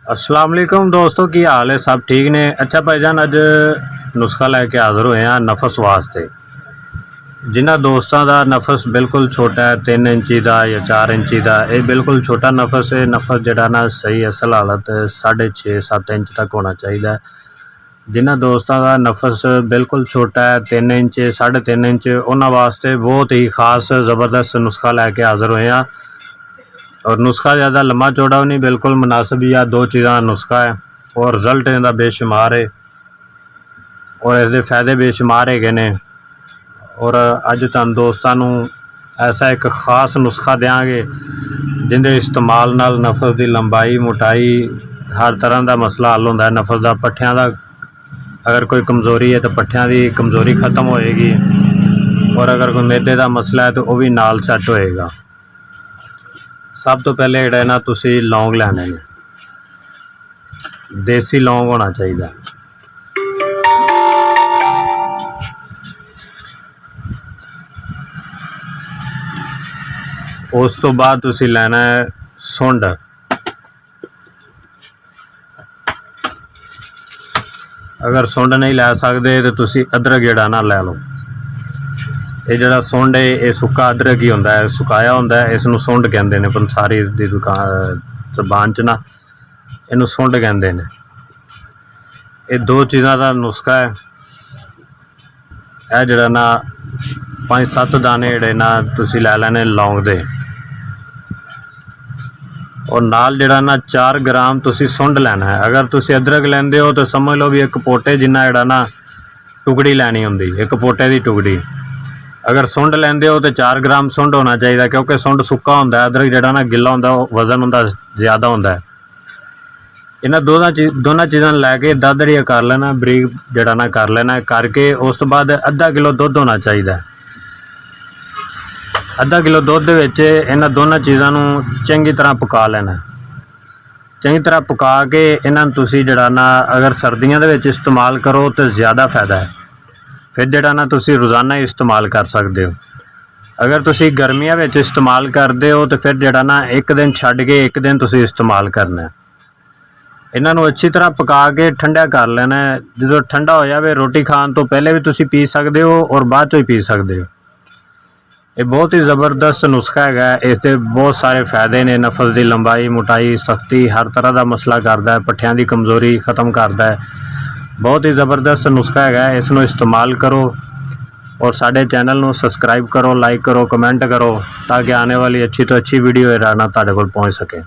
अस्सलाम वालेकुम दोस्तों, की हाल है? सब ठीक ने? अच्छा भाईजान, अज नुस्खा लैके हाज़र होए हैं नफस वास्ते। जिन्होंने दोस्तों का नफस बिल्कुल छोटा है, 3 इंची का या 4 इंची का, ये बिल्कुल छोटा नफस है। नफस जड़ा ना सही असल हालत 6.5-7 इंच तक होना चाहिए। जिन्होंने दोस्तों का नफस बिल्कुल छोटा है, 3 इंच 3.5 इंच, उन्होंने वास्ते बहुत ही खास ज़बरदस्त नुस्खा लैके हाज़र होए हैं। और नुस्खा ज़्यादा लम्बा चौड़ा भी नहीं, बिल्कुल मुनासिब ही आ। 2 चीज़ों का नुस्खा है और रिजल्ट इनका बेशुमार है और इसके फायदे बेशुमार है ने। और अज तुहानू दोस्तों ऐसा एक खास नुस्खा देंगे जिंदे इस्तेमाल नाल नफस की लंबाई मोटाई हर तरह का मसला हल होंदा है। नफस का पट्ठियां का अगर कोई कमज़ोरी है तो पट्ठियां की कमज़ोरी खत्म होएगी, और अगर कोई मैदे का मसला है तो वह भी नाल सैट होएगा। सब तो पहले जोड़ा ना तुसी लौंग लैने ने, देसी लौंग होना चाहिए। उस तो बाद तुसी लैना है सुंड। अगर सुंड नहीं लै सकते तो तुसी अदरक जोड़ा ना लै लो। ये जोड़ा सुंड है ये सुक्का अदरक ही होंदा है, सुकाया होंदा है। इसनूं सुंड कहंदे ने पंसारी दी दुकान जबान च ना, इनू सुंड कहंदे ने। ये 2 चीज़ों का नुस्खा है। यह जोड़ा ना 5-7 दाने जोड़े ना तुसी लै लैने लौंग दे, और नाल जोड़ा ना 4 ग्राम तुसी सुंड लैना है। अगर तुसी अदरक लैंदे हो तो समझ लो भी एक पोटे जिन्ना जोड़ा ना टुकड़ी लैनी होंदी, एक पोटे की टुकड़ी। अगर सुंड लैंदे हो तो 4 ग्राम सुंड होना चाहिए, क्योंकि सुंड सुक्का होंदा है, अदरक जोड़ा ना गिला होंदा, वजन होंदा ज़्यादा होंदा है। इन्हां दोनों चीज़ां लैके दादड़िया कर लेना, बरीक जोड़ा ना कर लेना। करके उस तो बाद आधा किलो दुध होना चाहिए। आधा किलो दुध इन्हां दोनों चीज़ों चंगी तरह पका लेना। चंगी तरह पका के इन्हां तुसी जोड़ा ना अगर सर्दियों के विच इस्तेमाल करो तो ज़्यादा फायदा है। फिर जोड़ा ना तुसी रोज़ाना ही इस्तेमाल कर सकते हो। अगर तुसी गर्मियों में इस्तेमाल करते हो तो फिर जोड़ा ना एक दिन छड्ड के एक दिन तुसी इस्तेमाल करना है। इन्हों अच्छी तरह पका के ठंडा कर लेना है। जो ठंडा हो जाए रोटी खाने तो पहले भी तुसी पी सकते हो और बाद चो ही पी सकते हो। ये बहुत ही ज़बरदस्त नुस्खा है। इसके बहुत सारे फायदे ने। नफस की लंबाई मोटाई सख्ती हर तरह का मसला करता है, पट्ठियां की कमज़ोरी खत्म करता है। बहुत ही ज़बरदस्त नुस्खा है। इसनों इस्तेमाल करो और साडे चैनल को सबसक्राइब करो, लाइक करो, कमेंट करो, ताकि आने वाली अच्छी तो अच्छी वीडियो ना तुहाडे कोल पहुँच सके।